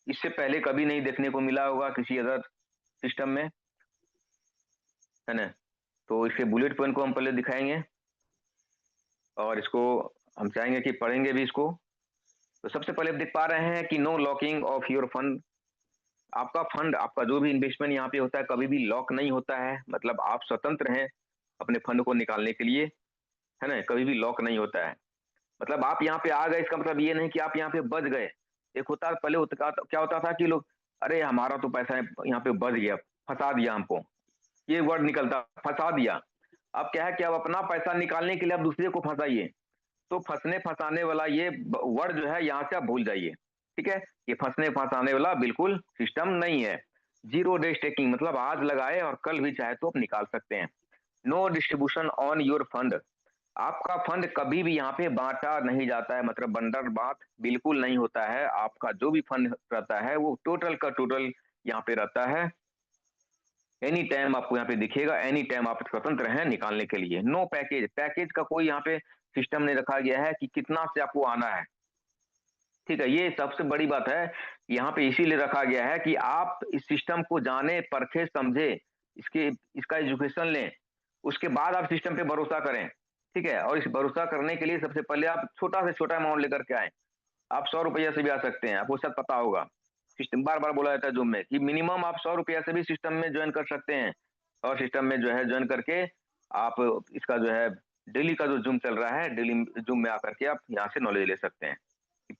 इससे पहले कभी नहीं देखने को मिला होगा किसी अदर सिस्टम में, है ना। तो इसके बुलेट पॉइंट को हम पहले दिखाएंगे और इसको हम चाहेंगे कि पढ़ेंगे भी इसको। तो सबसे पहले आप देख पा रहे हैं कि no locking of your fund. आपका फंड, आपका जो भी इन्वेस्टमेंट यहाँ पे होता है कभी भी लॉक नहीं होता है, मतलब आप स्वतंत्र हैं अपने फंड को निकालने के लिए, है ना। कभी भी लॉक नहीं होता है, मतलब आप यहाँ पे आ गए इसका मतलब ये नहीं कि आप यहाँ पे बच गए। एक होता पहले होता, क्या होता था कि लोग, अरे हमारा तो पैसा यहाँ पे बच गया, फंसा दिया हमको, ये वर्ड निकलता, फंसा दिया। अब क्या है कि अब अपना पैसा निकालने के लिए आप दूसरे को फंसाइए, तो फंसने फंसाने वाला ये वर्ड जो है यहाँ से आप भूल जाइए, ठीक है। ये फंसने फंसाने वाला बिल्कुल सिस्टम नहीं है। जीरो डे स्टेकिंग मतलब आज लगाए और कल भी चाहे तो आप निकाल सकते हैं। No distribution on your fund, आपका फंड कभी भी यहाँ पे बांटा नहीं जाता है, मतलब बंडर बांट बिल्कुल नहीं होता है। आपका जो भी फंड रहता है वो टोटल का टोटल यहाँ पे रहता है। एनी टाइम आपको यहाँ पे दिखेगा, एनी टाइम आप स्वतंत्र हैं निकालने के लिए। नो पैकेज, पैकेज का कोई यहाँ पे सिस्टम नहीं रखा गया है कि कितना से आपको आना है, ठीक है। ये सबसे बड़ी बात है, यहाँ पे इसीलिए रखा गया है कि आप इस सिस्टम को जाने परखे समझे, इसके इसका एजुकेशन लें, उसके बाद आप सिस्टम पे भरोसा करें, ठीक है। और इस भरोसा करने के लिए सबसे पहले आप छोटा से छोटा अमाउंट लेकर के आए। आप 100 रुपया से भी आ सकते हैं, आपको शायद पता होगा। सिस्टम बार बार बोला जाता है जूम में कि मिनिमम आप 100 रुपया से भी सिस्टम में ज्वाइन कर सकते हैं, और सिस्टम में जो है ज्वाइन करके आप इसका जो है डेली का जो जूम चल रहा है, डेली जूम में आकर के आप यहाँ से नॉलेज ले सकते हैं।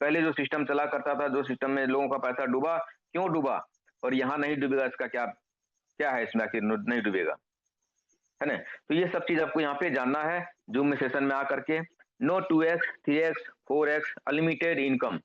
पहले जो सिस्टम चला करता था, जो सिस्टम में लोगों का पैसा डूबा, क्यों डूबा और यहाँ नहीं डूबेगा, इसका क्या क्या है इसमें आखिर नहीं डूबेगा, है ना। तो ये सब चीज आपको यहाँ पे जानना है जूम में सेशन में आकर के। No 2x 3x 4x unlimited income,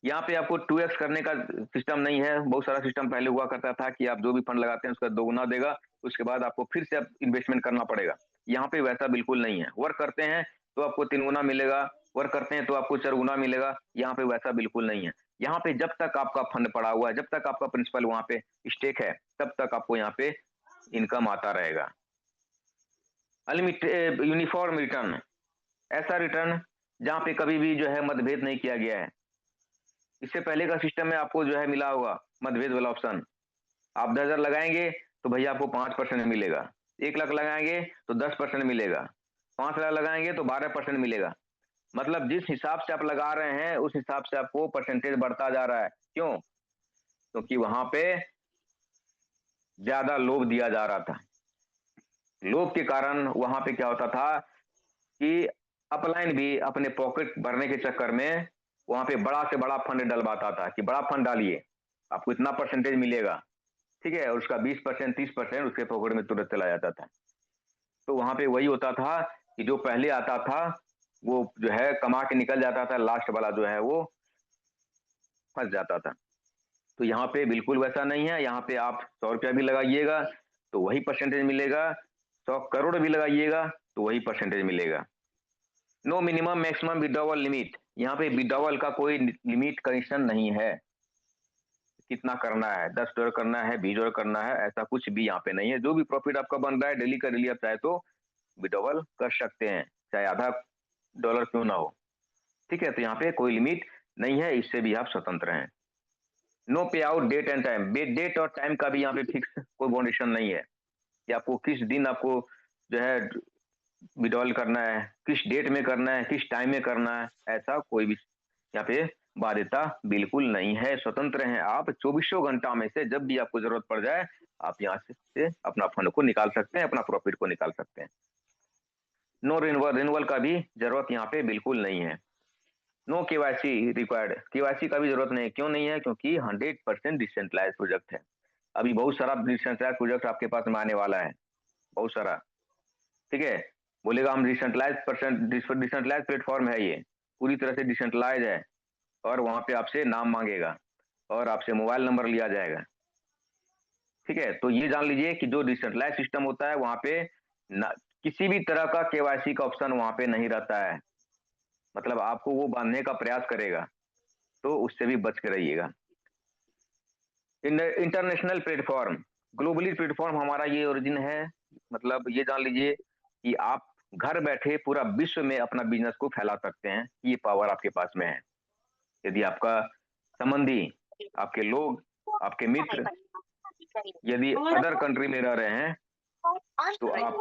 यहाँ पे आपको 2x करने का सिस्टम नहीं है। बहुत सारा सिस्टम पहले हुआ करता था कि आप जो भी फंड लगाते हैं उसका दोगुना देगा, उसके बाद आपको फिर से इन्वेस्टमेंट करना पड़ेगा। यहाँ पे वैसा बिल्कुल नहीं है। वर्क करते हैं तो आपको 3 गुना मिलेगा, वर्क करते हैं तो आपको 4 गुना मिलेगा, यहाँ पे वैसा बिल्कुल नहीं है। यहाँ पे जब तक आपका फंड पड़ा हुआ है, जब तक आपका प्रिंसिपल वहां पे स्टेक है, तब तक आपको यहाँ पे इनकम आता रहेगा। अनलिमिटेड यूनिफॉर्म रिटर्न, ऐसा रिटर्न जहाँ पे कभी भी जो है मतभेद नहीं किया गया है। इससे पहले का सिस्टम में आपको जो है मिला होगा मतभेद वाला ऑप्शन। आप 10,000 लगाएंगे तो भैया आपको 5% मिलेगा, 1 लाख लगाएंगे तो 10% मिलेगा, 5 लाख लगाएंगे तो 12% मिलेगा। मतलब जिस हिसाब से आप लगा रहे हैं उस हिसाब से आपको परसेंटेज बढ़ता जा रहा है। क्यों? क्योंकि वहां पे ज्यादा लोभ दिया जा रहा था। लोभ के कारण वहां पे क्या होता था कि अपलाइन भी अपने पॉकेट भरने के चक्कर में वहां पे बड़ा से बड़ा फंड डलवाता था कि बड़ा फंड डालिए, आपको इतना परसेंटेज मिलेगा, ठीक है। और उसका 20% 30% उसके पॉकेट में तुरंत चला जाता था। तो वहां पे वही होता था कि जो पहले आता था वो जो है कमा के निकल जाता था, लास्ट वाला जो है वो फंस जाता था। तो यहाँ पे बिल्कुल वैसा नहीं है। यहाँ पे आप 100 रुपया भी लगाइएगा तो वही परसेंटेज मिलेगा, 100 करोड़ भी लगाइएगा तो वही परसेंटेज मिलेगा। No minimum maximum withdrawal limit, यहाँ पे विड्रॉवल का कोई लिमिट कंडीशन नहीं है, कितना करना है, $10 करना है, $20 करना है, ऐसा कुछ भी यहाँ पे नहीं है। जो भी प्रॉफिट आपका बन रहा है डेली का डेली आप चाहे तो विड्रॉवल कर सकते हैं, चाहे $0.5 क्यों ना हो, ठीक है। तो यहाँ पे कोई लिमिट नहीं है, इससे भी आप स्वतंत्र हैं। No pay out date and time, date और टाइम का भी यहाँ पे फिक्स कोई बाउंडेशन नहीं है कि आपको किस दिन आपको जो है विड्रॉल करना है, किस डेट में करना है, किस टाइम में करना है, ऐसा कोई भी यहाँ पे बाध्यता बिल्कुल नहीं है। स्वतंत्र हैं आप, 24 घंटा में से जब भी आपको जरूरत पड़ जाए आप यहाँ से अपना फंड को निकाल सकते हैं, अपना प्रॉफिट को निकाल सकते हैं। नो रिन्यूअल, रिन्यूअल का भी जरूरत यहाँ पे बिल्कुल नहीं है। नो केवाईसी रिक्वायर्ड, केवाईसी का भी जरूरत नहीं है। क्यों नहीं है? क्योंकि 100% डिसेंट्रलाइज प्रोजेक्ट है। अभी बहुत सारा डिसेंट्रलाइज प्रोजेक्ट आपके पास में आने वाला है, बहुत सारा, ठीक है। बोलेगा हम डिसेंट्रलाइज प्लेटफॉर्म है, ये पूरी तरह से डिसेंट्रलाइज है, और वहां पे आपसे नाम मांगेगा और आपसे मोबाइल नंबर लिया जाएगा, ठीक है। तो ये जान लीजिए कि जो डिसेंट्रलाइज सिस्टम होता है वहां पे किसी भी तरह का केवाईसी का ऑप्शन वहां पे नहीं रहता है, मतलब आपको वो बांधने का प्रयास करेगा, तो उससे भी बच के रहिएगा। इंटरनेशनल प्लेटफॉर्म, ग्लोबली प्लेटफॉर्म हमारा ये ओरिजिन है, मतलब ये जान लीजिए कि आप घर बैठे पूरा विश्व में अपना बिजनेस को फैला सकते हैं, ये पावर आपके पास में है। यदि आपका संबंधी, आपके लोग, आपके मित्र यदि अदर कंट्री में रह रहे हैं तो आप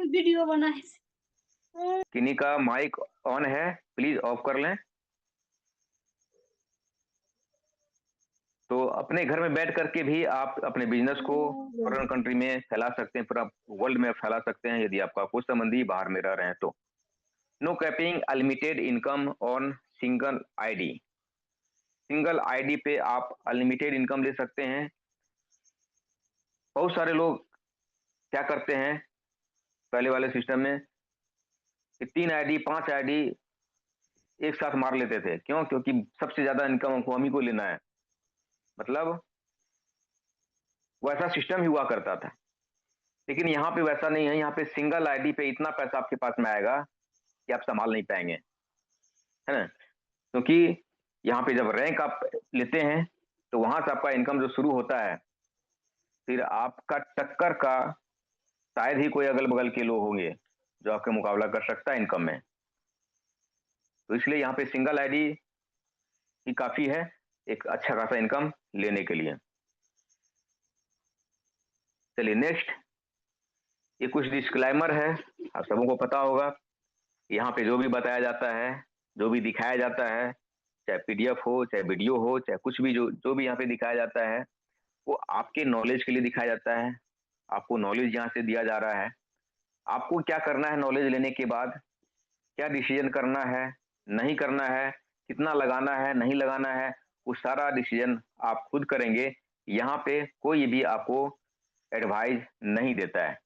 वीडियो बनाए। किन्हीं का माइक ऑन है, प्लीज ऑफ कर लें। तो अपने घर में बैठ करके भी आप अपने बिजनेस को फॉरेन कंट्री में फैला सकते हैं, पूरा वर्ल्ड में फैला सकते हैं यदि आपका कुछ संबंधी बाहर में रह रहे हैं तो। No capping unlimited income on single ID. Single ID पे आप अनलिमिटेड इनकम ले सकते हैं। बहुत सारे लोग क्या करते हैं पहले वाले सिस्टम में कि 3 आईडी 5 आईडी एक साथ मार लेते थे। क्यों? क्योंकि सबसे ज्यादा इनकम हमको हम ही को लेना है, मतलब वैसा सिस्टम ही हुआ करता था। लेकिन यहाँ पे वैसा नहीं है। यहाँ पे सिंगल आईडी पे इतना पैसा आपके पास में आएगा कि आप संभाल नहीं पाएंगे, है ना। क्योंकि यहाँ पे जब रैंक आप लेते हैं तो वहां से आपका इनकम जो शुरू होता है, फिर आपका टक्कर का शायद ही कोई अगल बगल के लोग होंगे जो आपके मुकाबला कर सकता है इनकम में। तो इसलिए यहाँ पे सिंगल आईडी ही काफी है एक अच्छा खासा इनकम लेने के लिए। चलिए नेक्स्ट, ये कुछ डिस्क्लेमर है, आप सबों को पता होगा। यहाँ पे जो भी बताया जाता है, जो भी दिखाया जाता है, चाहे पीडीएफ हो, चाहे वीडियो हो, चाहे कुछ भी जो भी यहाँ पे दिखाया जाता है, वो आपके नॉलेज के लिए दिखाया जाता है। आपको नॉलेज यहाँ से दिया जा रहा है। आपको क्या करना है नॉलेज लेने के बाद, क्या डिसीजन करना है, नहीं करना है, कितना लगाना है, नहीं लगाना है, वो सारा डिसीजन आप खुद करेंगे। यहाँ पे कोई भी आपको एडवाइस नहीं देता है।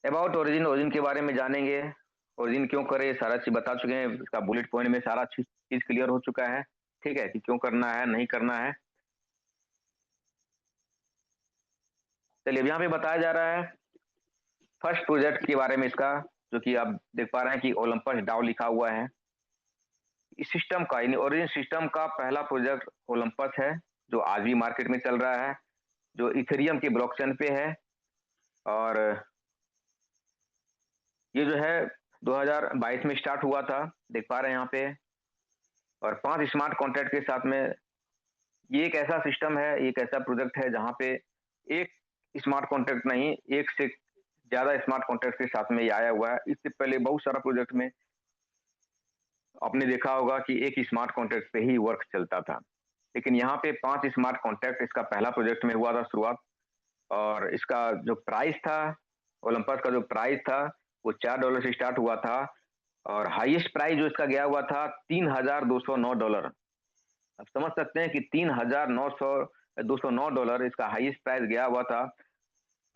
अबाउट ओरिजिन, ओरिजिन के बारे में जानेंगे। ओरिजिन क्यों करें, सारा चीज बता चुके हैं। इसका बुलेट पॉइंट में सारा चीज क्लियर हो चुका है, ठीक है, कि क्यों करना है, नहीं करना है। चलिए अब यहाँ पे बताया जा रहा है फर्स्ट प्रोजेक्ट के बारे में इसका, जो कि आप देख पा रहे हैं कि ओलंपस डाउ लिखा हुआ है। इस सिस्टम का यानी ओरिजिन सिस्टम का पहला प्रोजेक्ट ओलंपस है, जो आज भी मार्केट में चल रहा है, जो इथेरियम के ब्लॉकचेन पे है। और ये जो है 2022 में स्टार्ट हुआ था, देख पा रहे हैं यहाँ पे। और 5 स्मार्ट कॉन्ट्रैक्ट के साथ में ये एक ऐसा सिस्टम है, एक ऐसा प्रोजेक्ट है जहाँ पे एक स्मार्ट कॉन्ट्रैक्ट नहीं, एक से ज्यादा स्मार्ट कॉन्ट्रैक्ट के साथ में ये आया हुआ है। इससे पहले बहुत सारा प्रोजेक्ट में आपने देखा होगा कि एक स्मार्ट कॉन्ट्रैक्ट पे ही वर्क चलता था, लेकिन यहाँ पे 5 स्मार्ट कॉन्ट्रैक्ट इसका पहला प्रोजेक्ट में हुआ था शुरुआत। और इसका जो प्राइस था, ओलंपस का जो प्राइस था, वो $4 से स्टार्ट हुआ था। और हाईएस्ट प्राइस जो इसका गया हुआ था $3,209। आप समझ सकते हैं कि $3,209 इसका हाईएस्ट प्राइस गया हुआ था।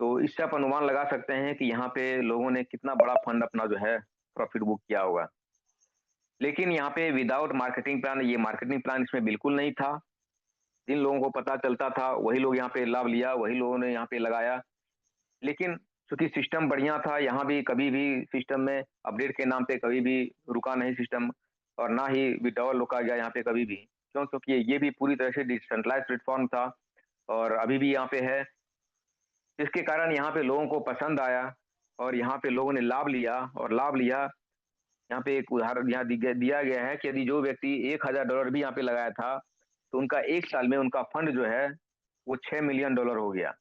तो इससे आप अनुमान लगा सकते हैं कि यहाँ पे लोगों ने कितना बड़ा फंड अपना जो है प्रॉफिट बुक किया होगा। लेकिन यहाँ पे विदाउट मार्केटिंग प्लान, ये मार्केटिंग प्लान इसमें बिल्कुल नहीं था। जिन लोगों को पता चलता था वही लोग यहाँ पे लाभ लिया, वही लोगों ने यहाँ पे लगाया। लेकिन चूंकि सिस्टम बढ़िया था, यहाँ भी कभी भी सिस्टम में अपडेट के नाम पे कभी भी रुका नहीं सिस्टम, और ना ही विड्रॉल रोका गया यहाँ पे कभी भी। क्यों? क्योंकि ये भी पूरी तरह से डिसेंट्रलाइज प्लेटफॉर्म था और अभी भी यहाँ पे है, जिसके कारण यहाँ पे लोगों को पसंद आया और यहाँ पे लोगों ने लाभ लिया और लाभ लिया। यहाँ पे एक उदाहरण यहाँ दिया गया है कि यदि जो व्यक्ति $1,000 भी यहाँ पे लगाया था तो उनका एक साल में उनका फंड जो है वो $6 मिलियन हो गया।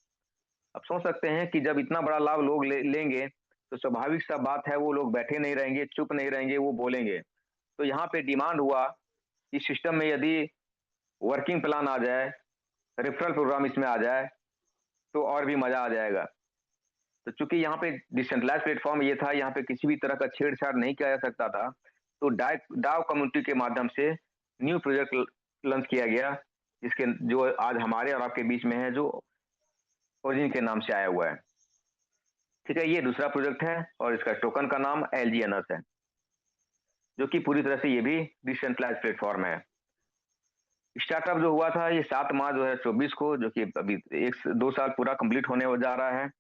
अब सोच सकते हैं कि जब इतना बड़ा लाभ लोग लेंगे तो स्वाभाविक सा बात है वो लोग बैठे नहीं रहेंगे, चुप नहीं रहेंगे, वो बोलेंगे। तो यहाँ पे डिमांड हुआ कि सिस्टम में यदि वर्किंग प्लान आ जाए, रेफरल प्रोग्राम इसमें आ जाए तो और भी मजा आ जाएगा। तो चूंकि यहाँ पे डिसेंट्रलाइज प्लेटफॉर्म ये था, यहाँ पे किसी भी तरह का छेड़छाड़ नहीं किया जा सकता था, तो डाव कम्युनिटी के माध्यम से न्यू प्रोजेक्ट लॉन्च किया गया, जिसके जो आज हमारे और आपके बीच में है, जो ओरिजिन के नाम से आया हुआ है। ठीक है, ये दूसरा प्रोजेक्ट है और इसका टोकन का नाम LGNS है, जो कि पूरी तरह से ये भी डिसेंट्रलाइज प्लेटफॉर्म है। स्टार्टअप जो हुआ था ये 7 मार्च 2024 को, जो कि अभी 2 साल पूरा कंप्लीट होने जा रहा है।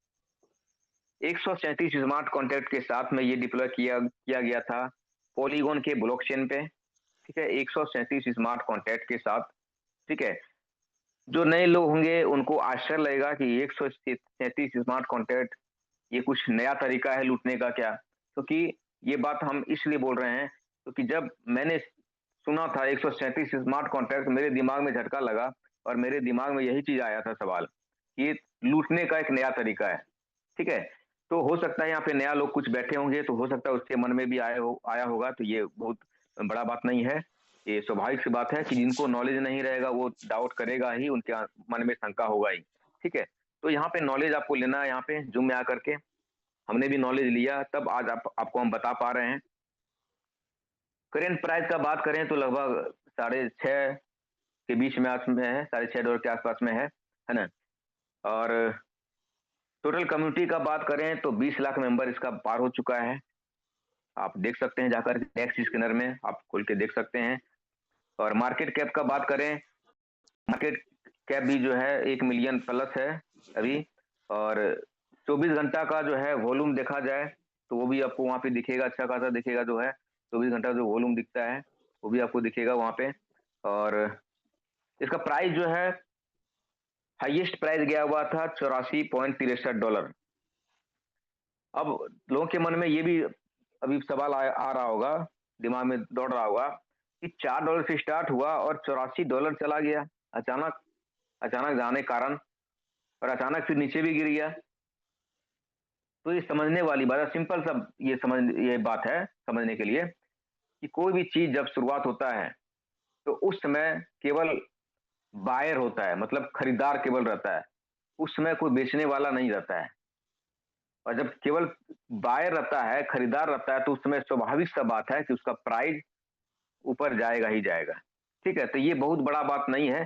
137 स्मार्ट कॉन्ट्रैक्ट के साथ में ये डिप्लॉय किया गया था पॉलीगॉन के ब्लॉकचेन पे। ठीक है, 137 स्मार्ट कॉन्ट्रैक्ट के साथ। ठीक है, जो नए लोग होंगे उनको आश्चर्य लगेगा कि 137 स्मार्ट कॉन्ट्रैक्ट, ये कुछ नया तरीका है लूटने का क्या? क्योंकि ये बात हम इसलिए बोल रहे हैं क्योंकि जब मैंने सुना था 137 स्मार्ट कॉन्ट्रैक्ट, मेरे दिमाग में झटका लगा और मेरे दिमाग में यही चीज आया था सवाल, ये लूटने का एक नया तरीका है। ठीक है, तो हो सकता है यहाँ पे नया लोग कुछ बैठे होंगे, तो हो सकता है उसके मन में भी आया होगा, तो ये बहुत बड़ा बात नहीं है। ये स्वाभाविक सी बात है कि जिनको नॉलेज नहीं रहेगा वो डाउट करेगा ही, उनके मन में शंका होगा ही। ठीक है, तो यहाँ पे नॉलेज आपको लेना है, यहाँ पे जूम में आकर के हमने भी नॉलेज लिया, तब आज आपको हम बता पा रहे हैं। करेंट प्राइस का बात करें तो लगभग 6.5 के बीच में है, $6.5 के आसपास में है ना। और टोटल कम्युनिटी का बात करें तो 20 लाख मेंबर इसका पार हो चुका है। आप देख सकते हैं जाकर टैक्स स्कैनर में आप खोल के देख सकते हैं। और मार्केट कैप का बात करें, मार्केट कैप भी जो है 1 मिलियन प्लस है अभी। और 24 घंटा का जो है वॉल्यूम देखा जाए तो वो भी आपको वहां पे दिखेगा, अच्छा खासा दिखेगा जो है 24 घंटा जो वॉल्यूम दिखता है वो भी आपको दिखेगा वहां पे। और इसका प्राइस जो है हाईएस्ट प्राइस गया हुआ था $84.63। अब लोगों के मन में ये भी अभी सवाल आ रहा होगा, दिमाग में दौड़ रहा होगा कि $4 से स्टार्ट हुआ और $84 चला गया अचानक, अचानक जाने कारण, और अचानक फिर नीचे भी गिर गया। तो ये समझने वाली बात है, सिंपल सा ये बात है समझने के लिए कि कोई भी चीज जब शुरुआत होता है तो उस समय केवल बायर होता है, मतलब खरीदार केवल रहता है, उस समय कोई बेचने वाला नहीं रहता है। और जब केवल बायर रहता है, खरीदार रहता है, तो उस समय स्वाभाविक सा बात है कि उसका प्राइस ऊपर जाएगा ही जाएगा। ठीक है, तो ये बहुत बड़ा बात नहीं है,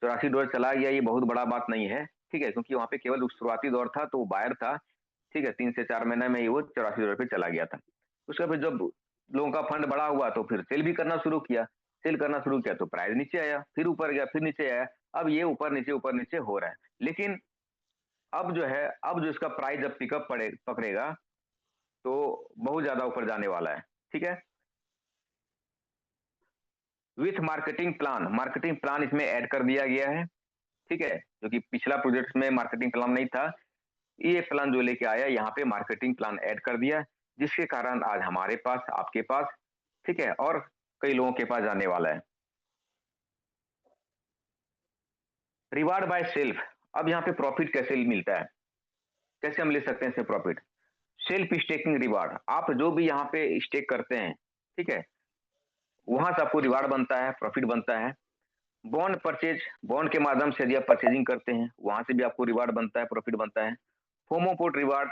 $84 चला गया ये बहुत बड़ा बात नहीं है। ठीक है, क्योंकि वहां पे केवल शुरुआती दौर था तो वो बायर था। ठीक है, 3 से 4 महीने में ही वो $84 पे चला गया था। उसका फिर जब लोगों का फंड बड़ा हुआ तो फिर सेल भी करना शुरू किया, सेल करना शुरू किया तो प्राइस नीचे आया, फिर ऊपर गया, फिर नीचे आया। अब ये ऊपर नीचे हो रहा है। लेकिन अब जो है, अब जो इसका प्राइस जब पिकअप पकड़ेगा तो बहुत ज्यादा ऊपर जाने वाला है। ठीक है, विथ मार्केटिंग प्लान इसमें ऐड कर दिया गया है। ठीक है, जो कि पिछला प्रोजेक्ट में मार्केटिंग प्लान नहीं था, ये प्लान जो लेके आया यहाँ पे मार्केटिंग प्लान ऐड कर दिया, जिसके कारण आज हमारे पास, आपके पास, ठीक है, और कई लोगों के पास जाने वाला है। रिवार्ड बाय सेल्फ, अब यहाँ पे प्रॉफिट कैसे मिलता है, कैसे हम ले सकते हैं इसे प्रॉफिट? सेल्फ स्टेकिंग रिवार्ड, आप जो भी यहाँ पे स्टेक करते हैं, ठीक है, वहां से आपको रिवार्ड बनता है, प्रॉफिट बनता है। बॉन्ड परचेज, बॉन्ड के माध्यम से यदि आप परचेजिंग करते हैं वहां से भी आपको रिवार्ड बनता है, प्रॉफिट बनता है। फोमोपोट रिवार्ड,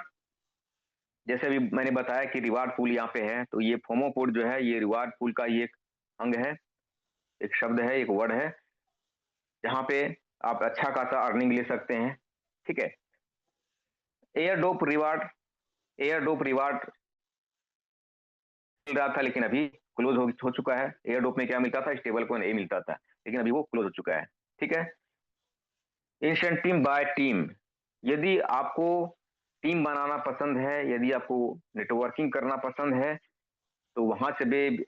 जैसे अभी मैंने बताया कि रिवार्ड पूल यहाँ पे है, तो ये फोमोपोट जो है ये रिवार्ड पूल का ही एक अंग है, एक शब्द है, एक वर्ड है, जहाँ पे आप अच्छा खासा अर्निंग ले सकते हैं। ठीक है, एयर डोप रिवार्ड मिल रहा था लेकिन अभी क्लोज हो चुका है। एयर डोप में क्या मिलता था? स्टेबल कॉइन ए मिलता था, लेकिन अभी वो क्लोज हो चुका है। ठीक है, इंसेंटिव बाय टीम, यदि आपको टीम बनाना पसंद है, यदि आपको नेटवर्किंग करना पसंद है, तो वहां से भी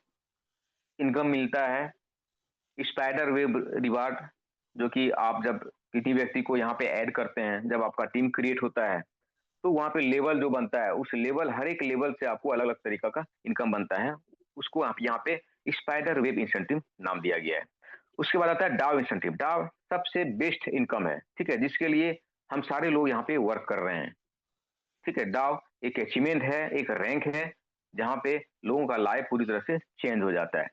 इनकम मिलता है। स्पाइडर वेब रिवार्ड, जो कि आप जब किसी व्यक्ति को यहाँ पे ऐड करते हैं, जब आपका टीम क्रिएट होता है तो वहां पे लेवल जो बनता है, उस लेवल, हर एक लेवल से आपको अलग अलग तरीका का इनकम बनता है, उसको आप यहाँ पे स्पाइडर वेब इंसेंटिव नाम दिया गया है। उसके बाद आता है डाव इंसेंटिव। डाव सबसे बेस्ट इनकम है, ठीक है, जिसके लिए हम सारे लोग यहाँ पे वर्क कर रहे हैं। ठीक है, डाव एक अचीवमेंट है, एक रैंक है, जहाँ पे लोगों का लाइफ पूरी तरह से चेंज हो जाता है।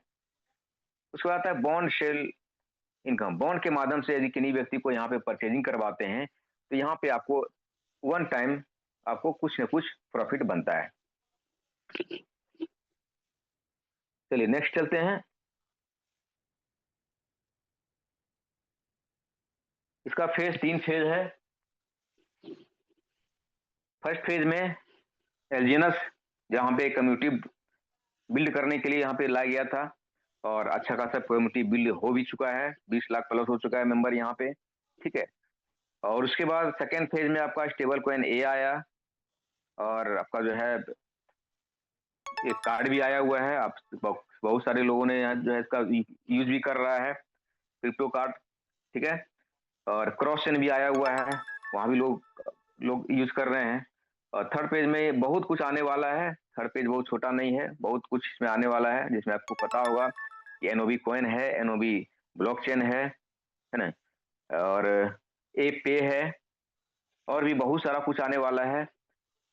उसके बाद आता है बॉन्ड शेल इनकम। बॉन्ड के माध्यम से यदि किसी व्यक्ति को यहाँ पे परचेजिंग करवाते हैं तो यहाँ पे आपको वन टाइम आपको कुछ न कुछ प्रॉफिट बनता है। चलिए नेक्स्ट चलते हैं। इसका फेज 3 फेज है। फर्स्ट फेज में एलजीएनएस, जहाँ पे कम्युनिटी बिल्ड करने के लिए यहाँ पे लाया गया था, और अच्छा खासा कम्युनिटी बिल्ड हो भी चुका है, 20 लाख प्लस हो चुका है मेंबर यहाँ पे। ठीक है, और उसके बाद सेकेंड फेज में आपका स्टेबल कॉइन ए आया, और आपका जो है एक कार्ड भी आया हुआ है, आप बहुत सारे लोगों ने यहाँ जो है इसका यूज भी कर रहा है, क्रिप्टो कार्ड। ठीक है, और क्रॉस चेन भी आया हुआ है, वहां भी लोग यूज कर रहे हैं। और थर्ड पेज में बहुत कुछ आने वाला है। थर्ड पेज बहुत छोटा नहीं है, बहुत कुछ इसमें आने वाला है, जिसमें आपको पता होगा कि एनओबी कॉइन है, एनओबी ब्लॉकचेन है ना, और ए पे है, और भी बहुत सारा कुछ आने वाला है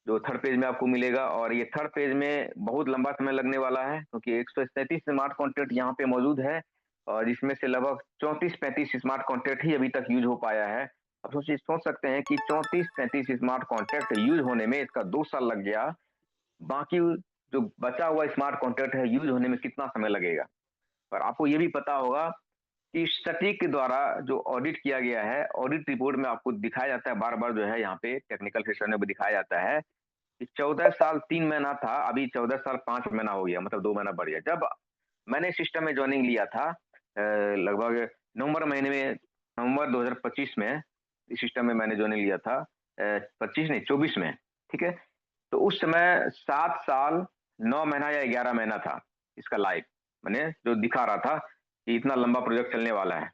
जो थर्ड पेज में आपको मिलेगा। और ये थर्ड पेज में बहुत लंबा समय लगने वाला है, क्योंकि 137 स्मार्ट कॉन्ट्रैक्ट यहाँ पे मौजूद है, और जिसमें से लगभग 34-35 स्मार्ट कॉन्ट्रैक्ट ही अभी तक यूज हो पाया है। अब सोच सकते हैं कि 34-35 स्मार्ट कॉन्ट्रैक्ट यूज होने में इसका 2 साल लग गया, बाकी जो बचा हुआ स्मार्ट कॉन्ट्रैक्ट है यूज होने में कितना समय लगेगा। पर आपको ये भी पता होगा कि सटीक के द्वारा जो ऑडिट किया गया है, ऑडिट रिपोर्ट में आपको दिखाया जाता है, बार बार जो है यहाँ पे टेक्निकल सेशन में भी दिखाया जाता है कि 14 साल 3 महीना था, अभी 14 साल 5 महीना हो गया, मतलब 2 महीना बढ़ गया। जब मैंने सिस्टम में ज्वाइनिंग लिया था लगभग नवंबर 2025 में, इस सिस्टम में मैंने ज्वाइनिंग लिया था 25 नहीं 24 में, ठीक है। तो उस समय 7 साल 9 महीना या 11 महीना था इसका लाइफ, मैंने जो दिखा रहा था कि इतना लंबा प्रोजेक्ट चलने वाला है।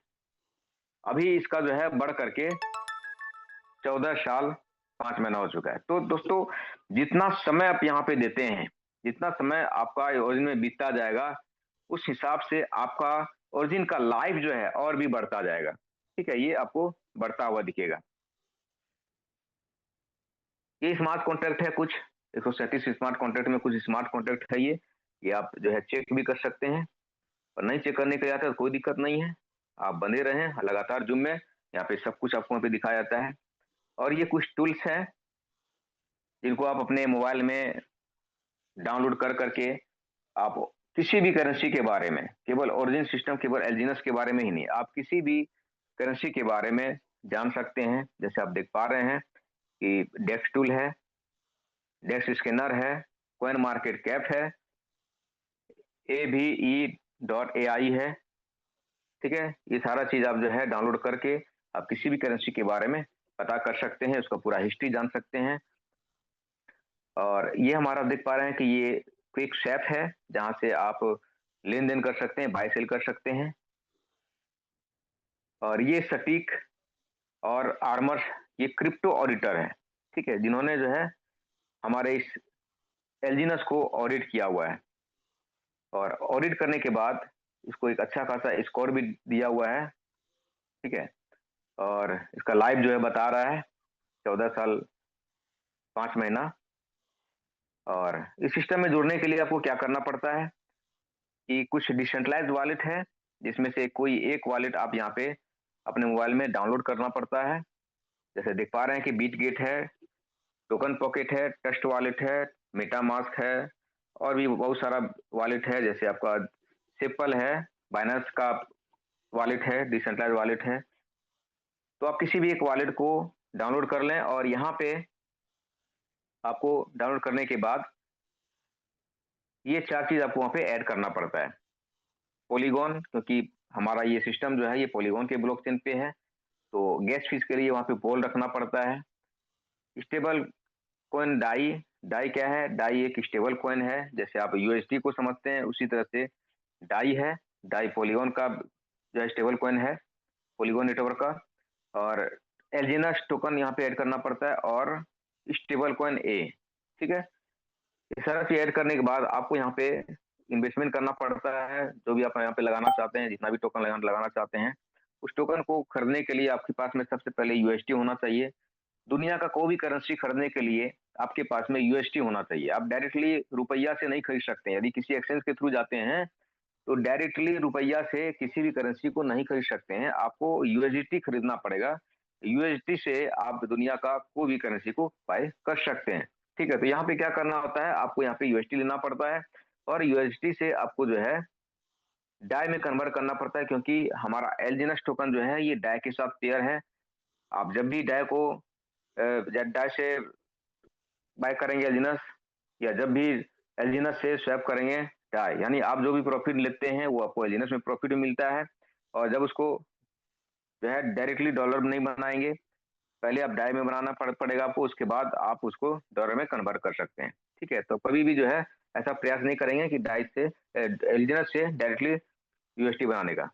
अभी इसका जो है बढ़ करके 14 साल 5 महीना हो चुका है। तो दोस्तों, जितना समय आप यहाँ पे देते हैं, जितना समय आपका ओरिजिन में बीतता जाएगा, उस हिसाब से आपका ओरिजिन का लाइफ जो है और भी बढ़ता जाएगा। ठीक है, ये आपको बढ़ता हुआ दिखेगा। ये स्मार्ट कॉन्ट्रैक्ट है कुछ 137 स्मार्ट कॉन्ट्रैक्ट में कुछ स्मार्ट कॉन्ट्रैक्ट है ये आप जो है चेक भी कर सकते हैं, और नहीं चेक करने के लिए आता है तो कोई दिक्कत नहीं है, आप बने रहें लगातार जूम में, यहाँ पे सब कुछ आपको यहाँ पे दिखाया जाता है। और ये कुछ टूल्स हैं जिनको आप अपने मोबाइल में डाउनलोड कर करके आप किसी भी करेंसी के बारे में, केवल ओरिजिन सिस्टम, केवल एलजीनस के बारे में ही नहीं, आप किसी भी करेंसी के बारे में जान सकते हैं। जैसे आप देख पा रहे हैं कि डेक्स टूल है, डेक्स स्कैनर है, कॉइन मार्केट कैप है, AVE.ai है, ठीक है। ये सारा चीज आप जो है डाउनलोड करके आप किसी भी करेंसी के बारे में पता कर सकते हैं, उसका पूरा हिस्ट्री जान सकते हैं। और ये हमारा देख पा रहे हैं कि ये क्विक स्वैप है, जहां से आप लेन देन कर सकते हैं, बाय सेल कर सकते हैं। और ये सटीक और आर्मर, ये क्रिप्टो ऑडिटर है, ठीक है, जिन्होंने जो है हमारे इस एलजीनस को ऑडिट किया हुआ है, और ऑडिट करने के बाद इसको एक अच्छा खासा स्कोर भी दिया हुआ है, ठीक है। और इसका लाइव जो है बता रहा है 14 साल 5 महीना। और इस सिस्टम में जुड़ने के लिए आपको क्या करना पड़ता है कि कुछ डिसेंट्रलाइज्ड वॉलेट है, जिसमें से कोई एक वॉलेट आप यहाँ पे अपने मोबाइल में डाउनलोड करना पड़ता है। जैसे देख पा रहे हैं कि बीटगेट है, टोकन पॉकेट है, ट्रस्ट वॉलेट है, मेटामास्क है, और भी बहुत सारा वॉलेट है, जैसे आपका सिंपल है, बाइनेंस का वॉलेट है, डिसेंट्रलाइज वॉलेट है। तो आप किसी भी एक वॉलेट को डाउनलोड कर लें, और यहाँ पे आपको डाउनलोड करने के बाद ये 4 चीज आपको वहाँ पे ऐड करना पड़ता है। पॉलीगॉन, क्योंकि हमारा ये सिस्टम जो है ये पॉलीगॉन के ब्लॉकचेन पे है, तो गैस फीस के लिए वहाँ पे पोल रखना पड़ता है। स्टेबल कॉइन डाई, डाई क्या है? डाई एक स्टेबल कॉइन है, जैसे आप यूएसडी को समझते हैं उसी तरह से डाई है। डाई पॉलीगॉन का जो है स्टेबल कॉइन है, पॉलीगॉन नेटवर्क का। और एलजीनस टोकन यहाँ पे ऐड करना पड़ता है, और स्टेबल कॉइन ए, ठीक है। ये सारा चीज ऐड करने के बाद आपको यहाँ पे इन्वेस्टमेंट करना पड़ता है, जो भी आप यहाँ पे लगाना चाहते हैं, जितना भी टोकन लगाना चाहते हैं, उस टोकन को खरीदने के लिए आपके पास में सबसे पहले यूएसटी होना चाहिए। दुनिया का कोई भी करेंसी खरीदने के लिए आपके पास में यूएसटी होना चाहिए, आप डायरेक्टली रुपया से नहीं खरीद सकते हैं। यदि किसी एक्सचेंज के थ्रू जाते हैं तो डायरेक्टली रुपया से किसी भी करेंसी को नहीं खरीद सकते हैं, आपको यूएसडी खरीदना पड़ेगा। यूएसडी से आप दुनिया का कोई भी करेंसी को बाय कर सकते हैं, ठीक है। तो यहाँ पे क्या करना होता है, आपको यहाँ पे यूएसडी लेना पड़ता है, और यूएसडी से आपको जो है डाई में कन्वर्ट करना पड़ता है, क्योंकि हमारा एलजीनस टोकन जो है ये डाई के साथ पेयर है। आप जब भी डाई को डाई से बाय करेंगे एलजीनस, या जब भी एलजीनस से स्वैप करेंगे डाई, यानी आप जो भी प्रॉफिट लेते हैं वो आपको एलजीनस में प्रॉफिट मिलता है। और जब उसको जो है डायरेक्टली डॉलर में नहीं बनाएंगे, पहले आप डाई में बनाना पड़ेगा आपको, उसके बाद आप उसको डॉलर में कन्वर्ट कर सकते हैं, ठीक है। तो कभी भी जो है ऐसा प्रयास नहीं करेंगे कि डाई से एलजीनस से डायरेक्टली यूएसटी बनाने का।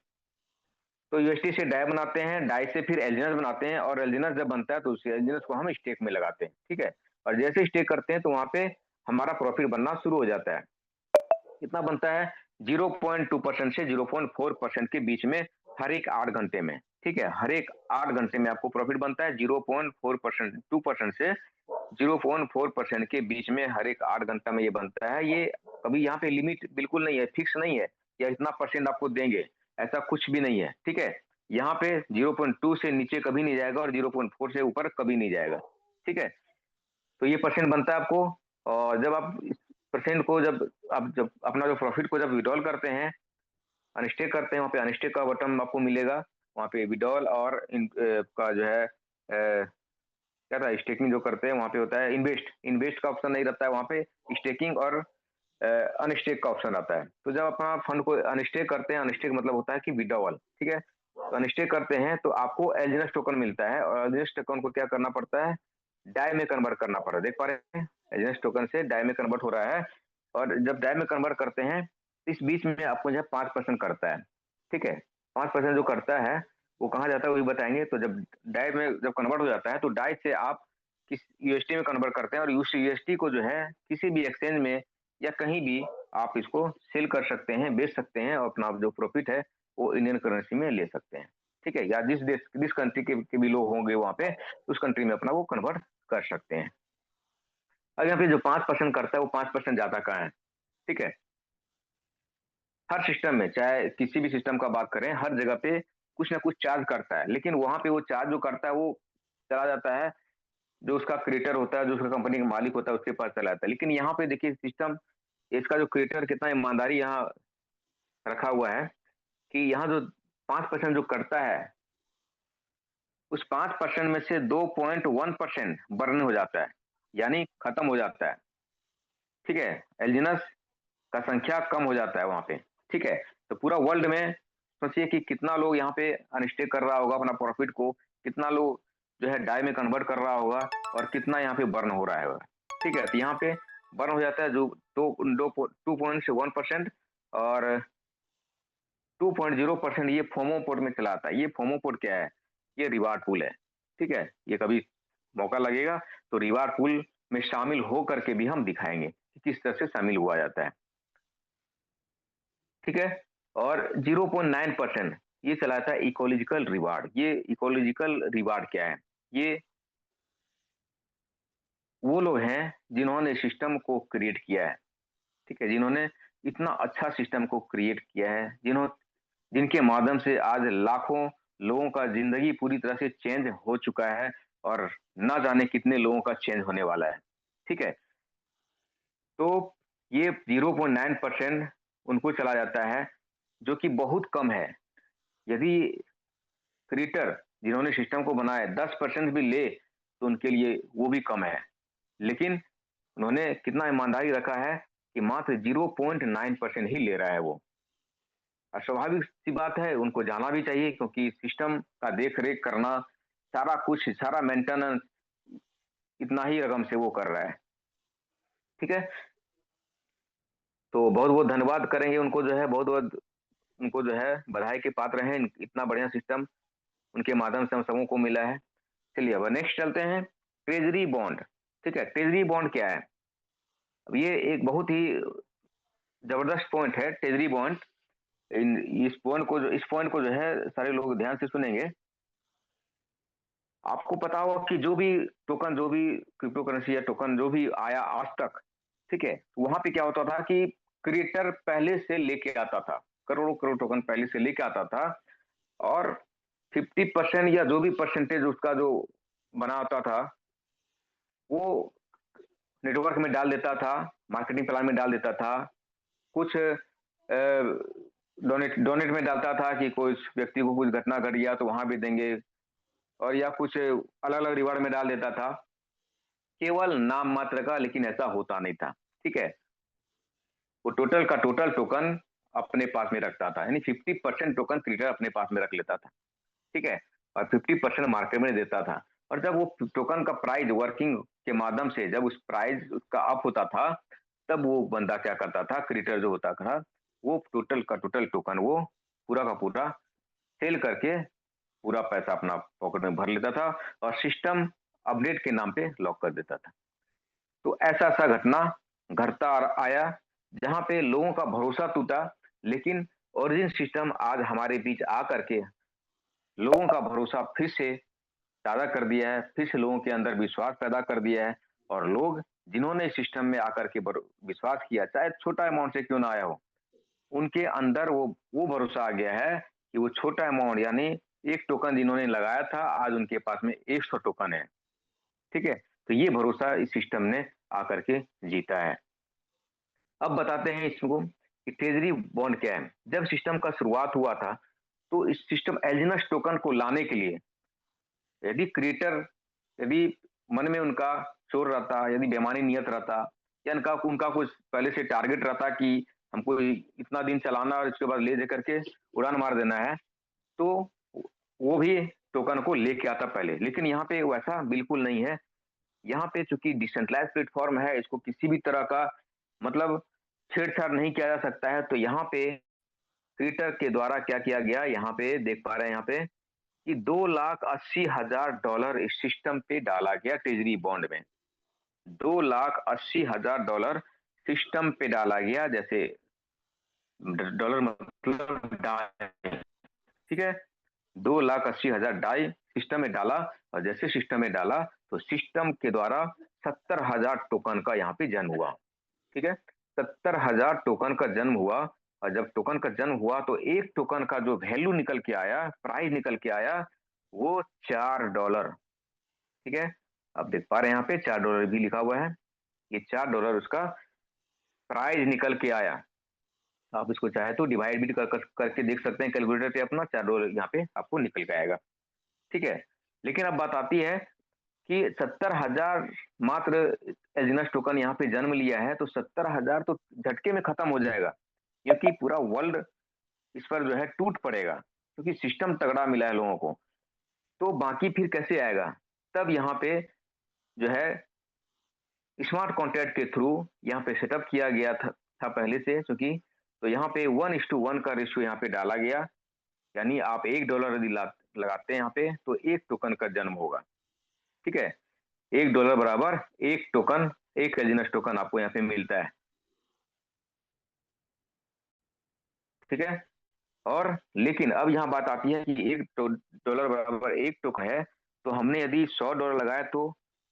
तो यूएसटी से डाई बनाते हैं, डाई से फिर एलजीनस बनाते हैं, और एलजीनस जब बनता है तो उस एलजीनस को हम स्टेक में लगाते हैं, ठीक है। और जैसे स्टे करते हैं तो वहां पे हमारा प्रॉफिट बनना शुरू हो जाता है। कितना बनता है? 0.2% से 0.4% के बीच में हर एक 8 घंटे में। ठीक है, हर एक 8 घंटे में आपको प्रॉफिट बनता है 0.4%, 2% से 0.4% के बीच में हर एक 8 घंटा में ये बनता है। ये कभी यहाँ पे लिमिट बिल्कुल नहीं है, फिक्स नहीं है या इतना परसेंट आपको देंगे, ऐसा कुछ भी नहीं है। ठीक है, यहाँ पे 0.2 से नीचे कभी नहीं जाएगा और 0.4 से ऊपर कभी नहीं जाएगा। ठीक है, तो ये परसेंट बनता है आपको। और जब आप इस परसेंट को जब अपना जो प्रॉफिट को जब विड्रॉल करते हैं, अनस्टेक करते हैं, वहाँ पे अनस्टेक का बटन आपको मिलेगा। वहाँ पे विड्रॉल और का जो है क्या था, स्टेकिंग जो करते हैं वहाँ पे होता है इन्वेस्ट। इन्वेस्ट का ऑप्शन नहीं रहता है वहाँ पे, स्टेकिंग और अनस्टेक का ऑप्शन आता है। तो जब अपना फंड को अनस्टेक करते हैं, अनस्टेक मतलब होता है कि विड्रॉल। ठीक है, तो अनस्टेक करते हैं तो आपको एलजीएनएस टोकन मिलता है और एलजीएनएस टोकन को क्या करना पड़ता है? डाई में कन्वर्ट करना पड़ता है। देख पा रहे हैं, एलजीएनएस टोकन से डाई में कन्वर्ट हो रहा है। और जब डाई में कन्वर्ट करते हैं, इस बीच में आपको जो है 5% करता है। ठीक है, 5% जो करता है वो कहाँ जाता है वही बताएंगे। तो जब डाई में जब कन्वर्ट हो जाता है तो डाई से आप किस यूएसटी में कन्वर्ट करते हैं और उस यूएसटी को जो है किसी भी एक्सचेंज में या कहीं भी आप इसको सेल कर सकते हैं, बेच सकते हैं और अपना जो प्रॉफिट है वो इंडियन करेंसी में ले सकते हैं। ठीक है, या जिस देश जिस कंट्री के भी लोग होंगे वहां पे, उस कंट्री में अपना वो कन्वर्ट कर सकते हैं। अब यहाँ पे जो 5% करता है वो 5% जाता कहाँ है? ठीक है, हर सिस्टम में, चाहे किसी भी सिस्टम का बात करें, हर जगह पे कुछ ना कुछ चार्ज करता है, लेकिन वहां पे वो चार्ज जो करता है वो चला जाता है जो उसका क्रिएटर होता है, जो उसका कंपनी का मालिक होता है उसके पास चला जाता है। लेकिन यहाँ पे देखिए सिस्टम, इसका जो क्रिएटर कितना ईमानदारी यहाँ रखा हुआ है कि यहाँ जो 5% जो करता है, उस 5% में से 2.1% बर्न हो जाता है, यानी खत्म हो जाता है। ठीक है, एल्जिनस का संख्या कम हो जाता है वहां पे। ठीक है, तो पूरा वर्ल्ड में सोचिए कि कितना लोग यहाँ पे अनस्टेक कर रहा होगा अपना प्रॉफिट को, कितना लोग जो है डाई में कन्वर्ट कर रहा होगा और कितना यहाँ पे बर्न हो रहा है। ठीक है, तो यहाँ पे बर्न हो जाता है जो 2.1% और 2.0% ये फोमो पोर्ट में चला आता है। ये फोमो पोर्ट क्या है? ये रिवार्ड पूल है। ठीक है, ये कभी मौका लगेगा तो रिवार्ड पूल में शामिल हो करके भी हम दिखाएंगे कि किस तरह से शामिल हुआ जाता है। ठीक है, और 0.9% ये चलाता है इकोलॉजिकल रिवार्ड। ये इकोलॉजिकल रिवार्ड क्या है? ये वो लोग हैं जिन्होंने सिस्टम को क्रिएट किया है। ठीक है, जिन्होंने इतना अच्छा सिस्टम को क्रिएट किया है, जिनके माध्यम से आज लाखों लोगों का जिंदगी पूरी तरह से चेंज हो चुका है और ना जाने कितने लोगों का चेंज होने वाला है। ठीक है, तो ये 0.9% उनको चला जाता है, जो कि बहुत कम है। यदि क्रिएटर जिन्होंने सिस्टम को बनाया 10% भी ले तो उनके लिए वो भी कम है। लेकिन उन्होंने कितना ईमानदारी रखा है कि मात्र 0.9% ही ले रहा है वो। और स्वाभाविक सी बात है, उनको जाना भी चाहिए क्योंकि सिस्टम का देख रेख करना, सारा कुछ, सारा मेंटेनेंस इतना ही रकम से वो कर रहा है। ठीक है, तो बहुत बहुत धन्यवाद करेंगे उनको, जो है बहुत बहुत उनको जो है बधाई के पात्र हैं। इतना बढ़िया सिस्टम उनके माध्यम से हम सबों को मिला है। चलिए अब नेक्स्ट चलते हैं, ट्रेजरी बॉन्ड। ठीक है, ट्रेजरी बॉन्ड क्या है? अब ये एक बहुत ही जबरदस्त पॉइंट है, ट्रेजरी बॉन्ड। इस पॉइंट को जो है सारे लोग ध्यान से सुनेंगे। आपको पता होगा कि जो भी टोकन, जो भी क्रिप्टो करेंसी या टोकन जो भी आया आज तक, ठीक है, वहां पे क्या होता था कि क्रिएटर पहले से लेके आता था, करोड़ों करोड़ टोकन पहले से लेके आता था और 50% या जो भी परसेंटेज उसका जो बना होता था वो नेटवर्क में डाल देता था, मार्केटिंग प्लान में डाल देता था, कुछ डोनेट डोनेट में डालता था कि कोई व्यक्ति को कुछ घटना घट गया तो वहां भी देंगे, और या कुछ अलग अलग रिवार्ड में डाल देता था, केवल नाम मात्र का, लेकिन ऐसा होता नहीं था। ठीक है, वो टोटल का टोटल टोकन अपने पास में रखता था, यानी 50% टोकन क्रिएटर अपने पास में रख लेता था। ठीक है, और 50% मार्केट में देता था। और जब वो टोकन का प्राइस वर्किंग के माध्यम से जब उस प्राइस उसका अप होता था, तब वो बंदा क्या करता था, क्रिएटर जो होता था, वो टोटल का टोटल टोकन वो पूरा का पूरा सेल करके पूरा पैसा अपना पॉकेट में भर लेता था और सिस्टम अपडेट के नाम पे लॉक कर देता था। तो ऐसा सा घटना घटता आया जहां पे लोगों का भरोसा टूटा, लेकिन ओरिजिन सिस्टम आज हमारे बीच आकर के लोगों का भरोसा फिर से ताज़ा कर दिया है, फिर से लोगों के अंदर विश्वास पैदा कर दिया है। और लोग जिन्होंने इस सिस्टम में आकर के विश्वास किया, चाहे छोटा अमाउंट से क्यों ना आया हो, उनके अंदर वो भरोसा आ गया है कि वो छोटा अमाउंट यानी एक टोकन जिन्होंने लगाया था, आज उनके पास में 100 टोकन है। ठीक है? तो ये भरोसा इस सिस्टम ने आकर के जीता है। अब बताते हैं इसको कि ट्रेजरी बॉन्ड क्या है। जब सिस्टम का शुरुआत हुआ था, तो इस सिस्टम एलिजिनस टोकन को लाने के लिए यदि क्रिएटर यदि मन में उनका चोर रहता, यदि बेईमानी नियत रहता, या उनका उनका कुछ पहले से टारगेट रहता कि हमको इतना दिन चलाना और इसके बाद ले दे करके उड़ान मार देना है, तो वो भी टोकन को लेके आता पहले। लेकिन यहाँ पे वैसा बिल्कुल नहीं है। यहाँ पे चूंकि डिसेंट्रलाइज प्लेटफॉर्म है, इसको किसी भी तरह का मतलब छेड़छाड़ नहीं किया जा सकता है। तो यहाँ पे क्रिएटर के द्वारा क्या किया गया, यहाँ पे देख पा रहे हैं यहाँ पे कि $2,80,000 इस सिस्टम पे डाला गया ट्रेजरी बॉन्ड में। $2,80,000 सिस्टम पे डाला गया, जैसे डॉलर मतलब डाई, ठीक है? 2,80,000 डाई सिस्टम में डाला, और जैसे सिस्टम में डाला तो सिस्टम के द्वारा 70,000 टोकन का यहाँ पे जन्म हुआ। ठीक है? 70,000 टोकन का जन्म हुआ। और जब टोकन का जन्म हुआ तो एक टोकन का जो वैल्यू निकल के आया, प्राइस निकल के आया, वो $4। ठीक है? अब देख पा रहे हैं यहाँ पे $4 भी लिखा हुआ है। ये $4 उसका प्राइस निकल के आया। आप इसको चाहे तो डिवाइड भी करके देख सकते हैं कैलकुलेटर पे अपना, $4 यहाँ पे आपको निकल के आएगा। ठीक है? लेकिन अब बात आती है कि 70,000 मात्र एजिनस टोकन यहाँ पे जन्म लिया है, तो 70,000 तो झटके में खत्म हो जाएगा, क्योंकि पूरा वर्ल्ड इस पर जो है टूट पड़ेगा, क्योंकि सिस्टम तगड़ा मिला है लोगों को। तो बाकी फिर कैसे आएगा? तब यहाँ पे जो है स्मार्ट कॉन्ट्रैक्ट के थ्रू यहाँ पे सेटअप किया गया था पहले से, क्योंकि तो यहाँ पे 1:1 का रेशियो यहाँ पे डाला गया। यानी आप $1 यदि लगाते हैं यहाँ पे, तो एक टोकन का जन्म होगा। ठीक है? $1 बराबर एक टोकन, एक एजिनस टोकन आपको यहाँ पे मिलता है। ठीक है? और लेकिन अब यहाँ बात आती है कि $1 बराबर एक टोकन है, तो हमने यदि $100 लगाया तो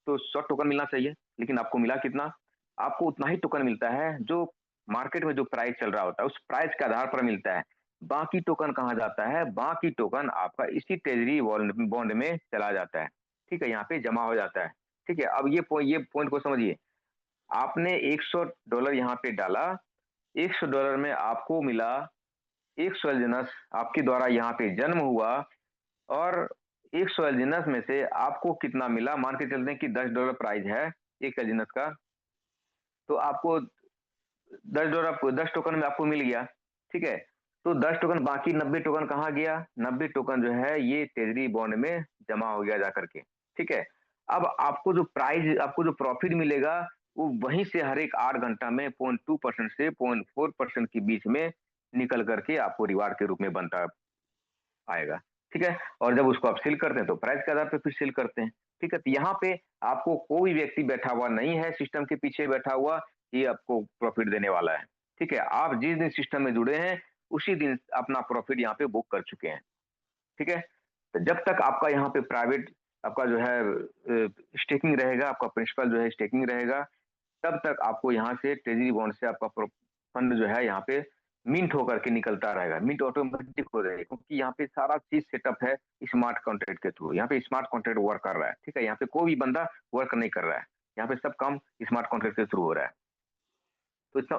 100 टोकन मिलना चाहिए। लेकिन आपको मिला कितना? आपको उतना ही टोकन मिलता है जो मार्केट में जो प्राइस चल रहा होता है, उस प्राइस के आधार पर मिलता है। बाकी टोकन कहाँ जाता है? बाकी टोकन आपका इसी ट्रेजरी बॉन्ड में चला जाता है। ठीक है? यहाँ पे जमा हो जाता है। ठीक है? अब ये पॉइंट को समझिए। आपने $100 यहाँ पे डाला, $100 में आपको मिला 100 एलजीनस, आपके द्वारा यहाँ पे जन्म हुआ। और 100 एलजीनस में से आपको कितना मिला? मान के चलते हैं कि $10 प्राइस है एक एलजीनस का, तो आपको $10 आपको 10 टोकन में आपको मिल गया। ठीक है? तो 10 टोकन, बाकी 90 टोकन कहाँ गया? 90 टोकन जो है ये ट्रेजरी बॉन्ड में जमा हो गया जाकर के। ठीक है? अब आपको जो प्राइस, आपको जो प्रॉफिट मिलेगा, वो वहीं से हर एक 8 घंटा में 0.2% से 0.4% के बीच में निकल करके आपको रिवार्ड के रूप में बनता आएगा। ठीक है? और जब उसको आप सेल करते हैं तो प्राइस के आधार पे फिर सेल करते हैं। ठीक है? तो यहाँ पे आपको कोई व्यक्ति बैठा हुआ नहीं है सिस्टम के पीछे बैठा हुआ, ये आपको प्रॉफिट देने वाला है। ठीक है? आप जिस दिन सिस्टम में जुड़े हैं, उसी दिन अपना प्रॉफिट यहाँ पे बुक कर चुके हैं। ठीक है? तो जब तक आपका यहाँ पे प्राइवेट आपका जो है स्टेकिंग रहेगा, आपका प्रिंसिपल जो है स्टेकिंग रहेगा, तब तक आपको यहाँ से ट्रेजरी बॉन्ड से आपका फंड जो है यहाँ पे मिंट होकर के निकलता रहेगा। मिंट ऑटोमेटिक हो जाएगा, क्योंकि यहाँ पे सारा चीज सेटअप है स्मार्ट कॉन्ट्रैक्ट के थ्रू। यहाँ पे स्मार्ट कॉन्ट्रैक्ट वर्क कर रहा है। ठीक है? यहाँ पे कोई भी बंदा वर्क नहीं कर रहा है। यहाँ पे सब काम स्मार्ट कॉन्ट्रैक्ट के थ्रू हो रहा है। तो इसका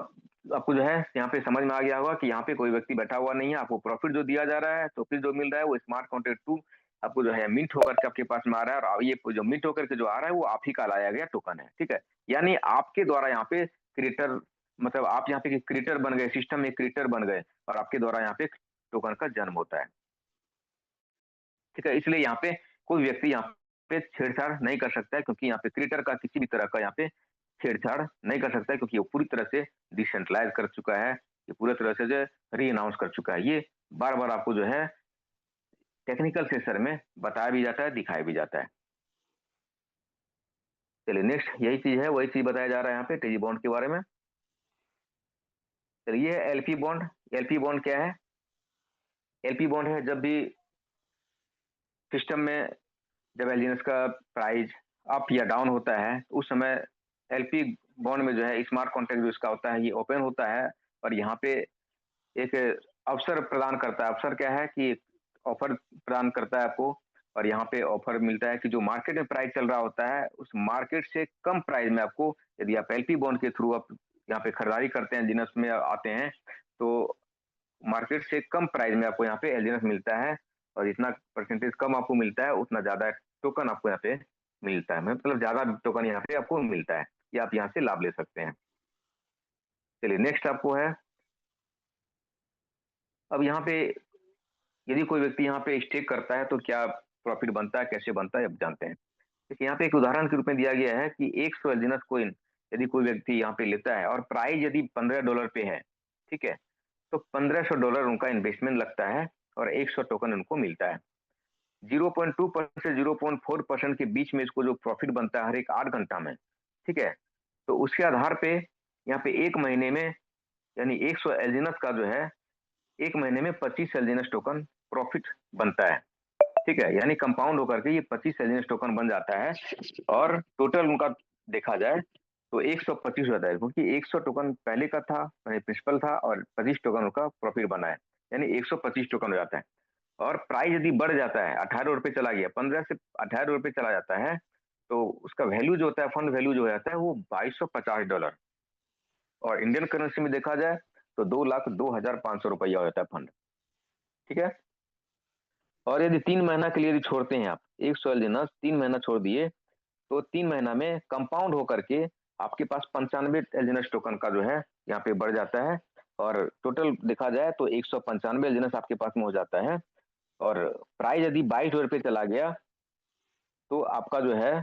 आपको जो है यहाँ पे समझ में आ गया होगा कि यहाँ पे कोई व्यक्ति बैठा हुआ नहीं है। आपको प्रॉफिट जो दिया जा रहा है, तो फिर जो मिल रहा है वो स्मार्ट कॉन्ट्रैक्ट टू आपको जो है मिंट होकर के आपके पास में आ रहा है। और ये जो मिंट होकर के जो आ रहा है वो आप ही का लाया गया टोकन है। ठीक है? यानी आपके द्वारा यहाँ पे क्रिएटर, मतलब आप यहाँ पे क्रिएटर बन गए, सिस्टम में क्रिएटर बन गए, और आपके द्वारा यहाँ पे टोकन का जन्म होता है। ठीक है? इसलिए यहाँ पे कोई व्यक्ति यहाँ पे छेड़छाड़ नहीं कर सकता है, क्योंकि यहाँ पे क्रिएटर का किसी भी तरह का यहाँ पे छेड़छाड़ नहीं कर सकता है, क्योंकि वो पूरी तरह से डिसेंट्रलाइज कर चुका है। ये पूरी तरह से जो री अनाउंस कर चुका है। ये बार-बार आपको जो है टेक्निकल सेशन में बताया भी जाता है, दिखाया भी जाता है। चलिए नेक्स्ट यही चीज है, वही चीज बताया जा रहा है यहाँ पे टीजी बॉन्ड के बारे में। चलिए एलपी बॉन्ड। एलपी बॉन्ड क्या है? एलपी बॉन्ड है जब भी सिस्टम में जब एलजीएनएस का प्राइस अप या डाउन होता है तो उस समय एलपी बॉन्ड में जो है स्मार्ट कॉन्ट्रैक्ट जो इसका होता है ये ओपन होता है और यहाँ पे एक अवसर प्रदान करता है। अवसर क्या है कि ऑफर प्रदान करता है आपको, और यहाँ पे ऑफर मिलता है कि जो मार्केट में प्राइस चल रहा होता है उस मार्केट से कम प्राइस में आपको, यदि आप एलपी बॉन्ड के थ्रू आप यहाँ पे खरीदारी करते हैं, एलजीएनएस में आते हैं, तो मार्केट से कम प्राइस में आपको यहाँ पे एलजीएनएस मिलता है, और जितना परसेंटेज कम आपको मिलता है उतना ज्यादा टोकन आपको यहाँ पे मिलता है, मतलब ज्यादा टोकन यहाँ पे आपको मिलता है, ये आप यहाँ से लाभ ले सकते हैं। चलिए नेक्स्ट आपको है, अब यहाँ पे यदि कोई व्यक्ति यहाँ पे स्टेक करता है तो क्या प्रॉफिट बनता है, कैसे बनता है, अब जानते हैं। देखिए यहाँ पे एक उदाहरण के रूप में दिया गया है कि 100 एलजीएनएस कोइन यदि कोई व्यक्ति यहाँ पे लेता है और प्राइस यदि $15 पे है, ठीक है, तो $1500 उनका इन्वेस्टमेंट लगता है और 100 टोकन उनको मिलता है। 0.2% से 0.4% के बीच में इसको जो प्रॉफिट बनता है हर एक 8 घंटा में, ठीक है, तो उसके आधार पे यहाँ पे एक महीने में यानी 100 एलजीएनएस का जो है एक महीने में 25 एलजीएनएस टोकन प्रॉफिट बनता है, ठीक है, यानी कंपाउंड होकर के ये 25 एलजीएनएस टोकन बन जाता है, और टोटल उनका देखा जाए तो 125 हो जाता है, क्योंकि 100 टोकन पहले का था प्रिंसिपल था और 25 टोकन उनका प्रॉफिट बना है, यानी 125 टोकन हो जाता है। और प्राइस यदि बढ़ जाता है, $18 चला गया, 15 से $18 चला जाता है, तो उसका वैल्यू जो होता है, फंड वैल्यू जो हो जाता है वो $2250, और इंडियन करेंसी में देखा जाए तो 2,02,500 रुपया हो जाता है फंड, ठीक है। और यदि 3 महीना के लिए यदि छोड़ते हैं आप 100 एलजीएनएस 3 महीना छोड़ दिए, तो 3 महीना में कंपाउंड होकर के आपके पास 95 एलजीएनएस टोकन का जो है यहाँ पे बढ़ जाता है, और टोटल देखा जाए तो 195 एलजीएनएस आपके पास में हो जाता है, और प्राइस यदि $22 चला गया तो आपका जो है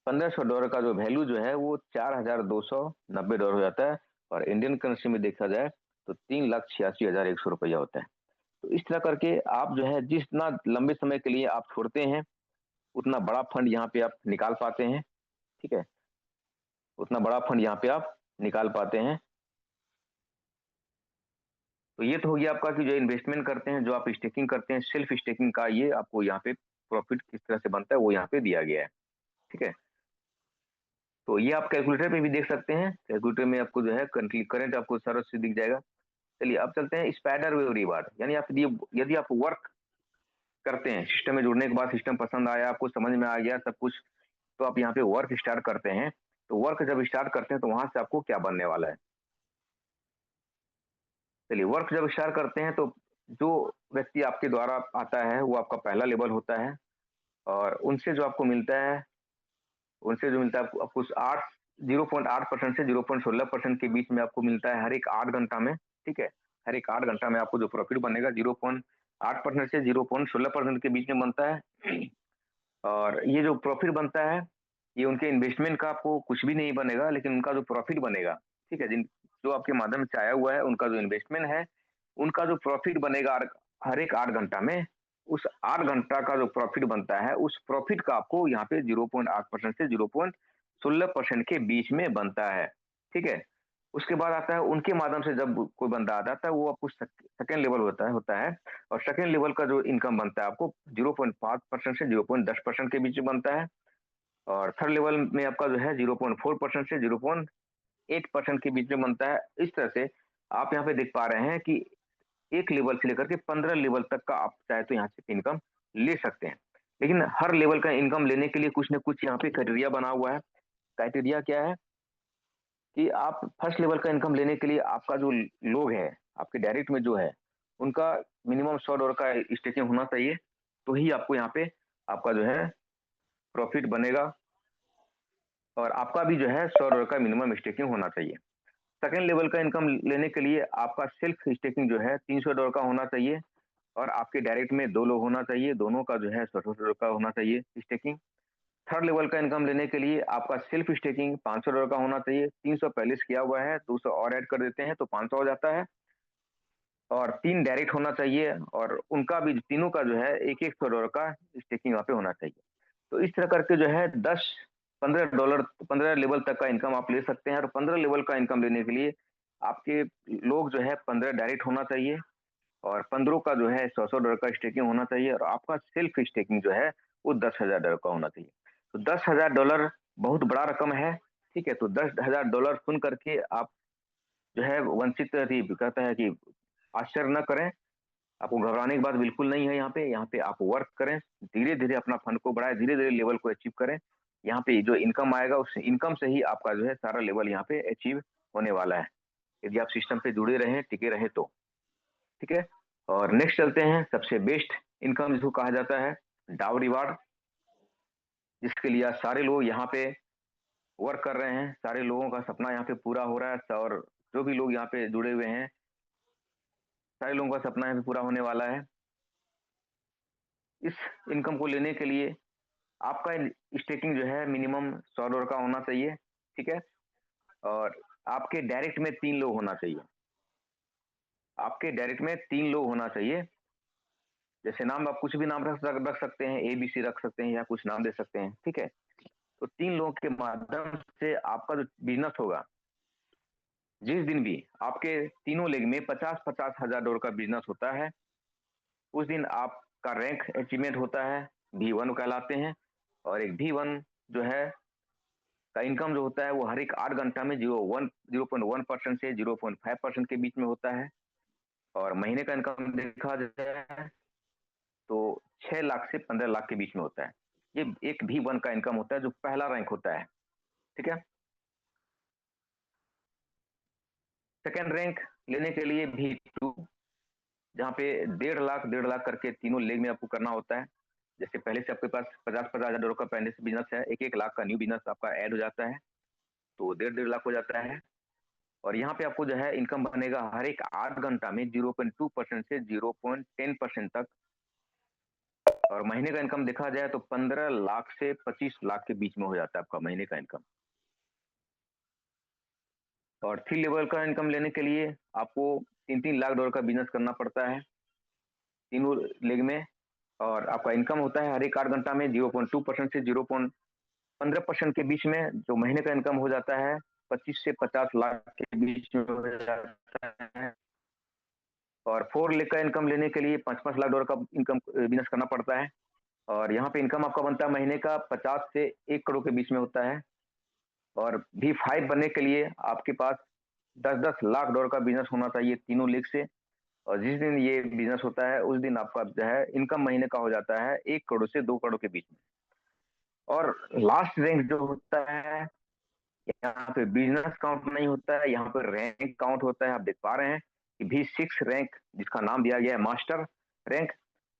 $1500 का जो वैल्यू जो है वो $4290 हो जाता है, और इंडियन करेंसी में देखा जाए तो 3,86,100 रुपया होता है। तो इस तरह करके आप जो है जितना लंबे समय के लिए आप छोड़ते हैं उतना बड़ा फंड यहाँ पे आप निकाल पाते हैं, ठीक है, उतना बड़ा फंड यहाँ पे आप निकाल पाते हैं। तो ये तो हो गया आपका कि जो इन्वेस्टमेंट करते हैं, जो आप स्टेकिंग करते हैं, सेल्फ स्टेकिंग का ये आपको यहाँ पे प्रॉफिट किस तरह से बनता है वो यहाँ पे दिया गया है, ठीक है। तो ये आप कैलकुलेटर पे भी देख सकते हैं, कैलकुलेटर में आपको जो है करंट आपको सारा चीज दिख जाएगा। चलिए अब चलते हैं स्पाइडर वेव रिवार्ड, यानी आप यदि आप वर्क करते हैं, सिस्टम में जुड़ने के बाद सिस्टम पसंद आया, आपको समझ में आ गया सब कुछ, तो आप यहाँ पे वर्क स्टार्ट करते हैं, तो वर्क जब स्टार्ट करते हैं तो वहां से आपको क्या बनने वाला है। चलिए वर्क जब स्टार्ट करते हैं तो जो व्यक्ति आपके द्वारा आता है वो आपका पहला लेवल होता है, और उनसे जो आपको मिलता है, उनसे जो मिलता है आपको 0.8% से 0.16% के बीच में आपको मिलता है हर एक 8 घंटा में, ठीक है, हर एक 8 घंटा में आपको जो प्रॉफिट बनेगा 0.8% से 0.16% के बीच में बनता है। और ये जो प्रॉफिट बनता है ये उनके इन्वेस्टमेंट का आपको कुछ भी नहीं बनेगा, लेकिन उनका जो प्रॉफिट बनेगा, ठीक है, जिन जो आपके माध्यम से आया हुआ है उनका जो इन्वेस्टमेंट है उनका जो प्रॉफिट बनेगा हर एक 8 घंटा में, उस 8 घंटा का जो प्रॉफिट बनता है उस प्रॉफिट का आपको यहाँ पे 0.8% से 0.16% के बीच में बनता है, ठीक है। उसके बाद आता है उनके माध्यम से जब कोई बंदा आ जाता है वो आपको सेकेंड लेवल होता है, और सेकेंड लेवल का जो इनकम बनता है आपको 0.5% से 0.10% के बीच में बनता है, और थर्ड लेवल में आपका जो है 0.4% से 0.8% के बीच में बनता है। इस तरह से आप यहाँ पे देख पा रहे हैं कि एक लेवल से लेकर के 15 लेवल तक का आप चाहे तो यहाँ से इनकम ले सकते हैं, लेकिन हर लेवल का इनकम लेने के लिए कुछ ना कुछ यहाँ पे क्राइटेरिया बना हुआ है। क्राइटेरिया क्या है कि आप फर्स्ट लेवल का इनकम लेने के लिए आपका जो लोग है आपके डायरेक्ट में जो है उनका मिनिमम $100 का स्टेकिंग होना चाहिए, तो ही आपको यहाँ पे आपका जो है प्रॉफिट बनेगा, और आपका भी जो है $100 का मिनिमम स्टेकिंग होना चाहिए। सेकेंड लेवल का इनकम लेने के लिए आपका सेल्फ स्टेकिंग जो है $300 का होना चाहिए, और आपके डायरेक्ट में 2 लोग होना चाहिए, दोनों का जो है $100 का होना चाहिए स्टेकिंग। थर्ड लेवल का इनकम लेने के लिए आपका सेल्फ स्टेकिंग $500 का होना चाहिए, 300 पहले से किया हुआ है, 200 और ऐड कर देते हैं तो 500 हो जाता है, और 3 डायरेक्ट होना चाहिए, और उनका भी तीनों का जो है $100 का स्टेकिंग वहाँ पे होना चाहिए। तो इस तरह करके जो है 10 $15 15 लेवल तक का इनकम आप ले सकते हैं। और 15 लेवल का इनकम लेने के लिए आपके लोग जो है 15 डायरेक्ट होना चाहिए और 15 का जो है $100 का स्टेकिंग होना चाहिए और आपका सेल्फ स्टेकिंग जो है वो $10,000 का होना चाहिए। तो $10,000 बहुत बड़ा रकम है, ठीक है। तो $10,000 सुन करके आप जो है वंचित कहता है कि आश्चर्य न करें, आपको घबराने की बात बिल्कुल नहीं है। यहाँ पे आप वर्क करें, धीरे-धीरे अपना फंड को बढ़ाएँ, धीरे-धीरे लेवल को अचीव करें। यहाँ पे जो इनकम आएगा उस इनकम से ही आपका जो है सारा लेवल यहाँ पे अचीव होने वाला है। यदि आप सिस्टम पे जुड़े रहें, टिके रहें तो, ठीक है। और नेक्स्ट चलते हैं, सबसे बेस्ट इनकम जिसको कहा जाता है डाउ रिवार्ड, जिसके लिए आज सारे लोग यहाँ पे वर्क कर रहे हैं, सारे लोगों का सपना यहाँ पे पूरा हो रहा है और जो भी लोग यहाँ पे जुड़े हुए हैं, सारे लोगों का सपना यहाँ पे पूरा होने वाला है। इस इनकम को लेने के लिए आपका स्टेकिंग जो है मिनिमम $100 का होना चाहिए, ठीक है। और आपके डायरेक्ट में 3 लोग होना चाहिए, आपके डायरेक्ट में 3 लोग होना चाहिए। जैसे नाम आप कुछ भी नाम रख सकते हैं, ABC रख सकते हैं या कुछ नाम दे सकते हैं, ठीक है। तो 3 लोगों के माध्यम से आपका जो बिजनेस होगा, जिस दिन भी आपके तीनों लेग में 50-50 हजार डॉलर का बिजनेस होता है, उस दिन आपका रैंक अचीवमेंट होता है, V1 कहलाते हैं। और एक V1 जो है का इनकम जो होता है वो हर एक 8 घंटा में 0.1% से 0.5% के बीच में होता है। और महीने का इनकम देखा जाए तो 6 लाख से 15 लाख के बीच में होता है। ये एक V1 का इनकम होता है जो पहला रैंक होता है, ठीक है। सेकेंड रैंक लेने के लिए V2, जहाँ पे 1.5 लाख करके तीनों लेग में आपको करना होता है। जैसे पहले से आपके पास 50-50 हजार डॉलर का पहले से बिजनेस है, 1-1 लाख का न्यू बिजनेस आपका ऐड हो जाता है, तो 1.5 लाख हो जाता है। और यहाँ पे आपको जो है इनकम बनेगा हर एक 8 घंटा में 0.2% से 0.10% तक। और महीने का इनकम देखा जाए तो 15 लाख से 25 लाख के बीच में हो जाता है आपका महीने का इनकम। और 3 लेवल का इनकम लेने के लिए आपको 3-3 लाख डॉलर का बिजनेस करना पड़ता है तीनों लेग में। और आपका इनकम होता है हर एक 8 घंटा में 0.2% से 0.15% के बीच में, जो महीने का इनकम हो जाता है 25 से 50 लाख के बीच में हो जाता है। और 4 लेग का इनकम लेने के लिए 5-5 लाख डॉलर का इनकम बिजनेस करना पड़ता है। और यहाँ पे इनकम आपका बनता है महीने का 50 से 1 करोड़ के बीच में होता है। और V5 बनने के लिए आपके पास 10-10 लाख डॉलर का बिजनेस होना चाहिए तीनों लेग से। और जिस दिन ये बिजनेस होता है उस दिन आपका जो है इनकम महीने का हो जाता है 1 करोड़ से 2 करोड़ के बीच में। और लास्ट रैंक जो होता है, यहाँ पे बिजनेस काउंट नहीं होता है, यहाँ पे रैंक काउंट होता है। आप देख पा रहे हैं कि V6 रैंक, जिसका नाम दिया गया है मास्टर रैंक।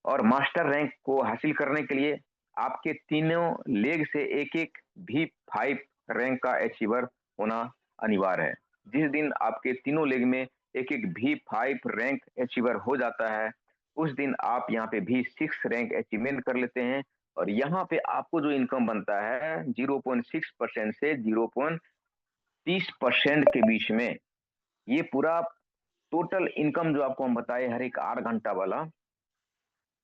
और मास्टर रैंक को हासिल करने के लिए आपके तीनों लेग से एक-एक V5 रैंक का अचीवर होना अनिवार्य है। जिस दिन आपके तीनों लेग में एक-एक V5 रैंक अचीवर हो जाता है, उस दिन आप यहाँ पे V6 रैंक अचीवमेंट कर लेते हैं। और यहाँ पे आपको जो इनकम बनता है 0.6% से 0.30% के बीच में, ये पूरा टोटल इनकम जो आपको हम बताए हर एक 8 घंटा वाला,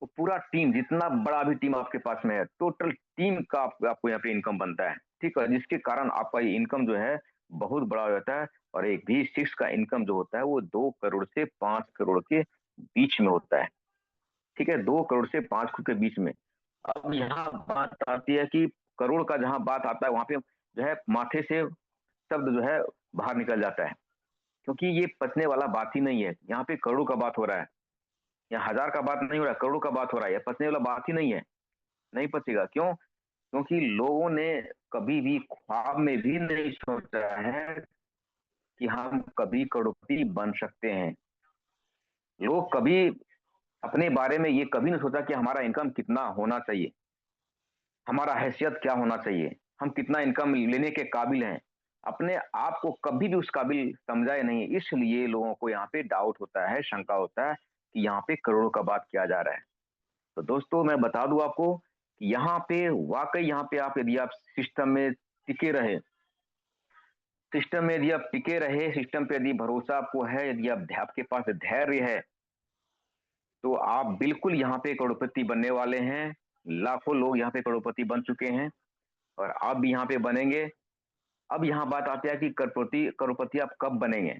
वो पूरा टीम, जितना बड़ा भी टीम आपके पास में है, टोटल टीम का आपको यहाँ पे इनकम बनता है, ठीक है। जिसके कारण आपका ये इनकम जो है बहुत बड़ा हो जाता है। और एक V6 का इनकम जो होता है वो 2 करोड़ से 5 करोड़ के बीच में होता है, ठीक है। 2 करोड़ से 5 करोड़ के बीच में। अब यहाँ बात आती है कि करोड़ का जहाँ बात आता है वहां पे जो है माथे से शब्द जो है बाहर निकल जाता है, क्योंकि ये पचने वाला बात ही नहीं है। यहाँ पे करोड़ों का बात हो रहा है, यहाँ हजार का बात नहीं हो रहा है, करोड़ों का बात हो रहा है। ये पचने वाला बात ही नहीं है, नहीं पचेगा। क्यों? क्योंकि लोगों ने कभी भी ख्वाब में भी नहीं सोचा है कि हम कभी करोड़पति बन सकते हैं। लोग कभी अपने बारे में ये कभी नहीं सोचा कि हमारा इनकम कितना होना चाहिए, हमारा हैसियत क्या होना चाहिए, हम कितना इनकम लेने के काबिल हैं। अपने आप को कभी भी उस काबिल समझा ही नहीं, इसलिए लोगों को यहाँ पे डाउट होता है, शंका होता है कि यहाँ पे करोड़ों का बात किया जा रहा है। तो दोस्तों मैं बता दूं आपको कि यहाँ पे वाकई यहाँ पे आप यदि आप सिस्टम में टिके रहे, सिस्टम में यदि आप टिके रहे, सिस्टम पे यदि भरोसा आपको है, यदि आप आपके पास धैर्य है, तो आप बिल्कुल यहाँ पे करोड़पति बनने वाले हैं। लाखों लोग यहाँ पे करोड़पति बन चुके हैं। और आप भी यहाँ पे बनेंगे। अब यहाँ बात आती है कि करोड़पति आप कब बनेंगे।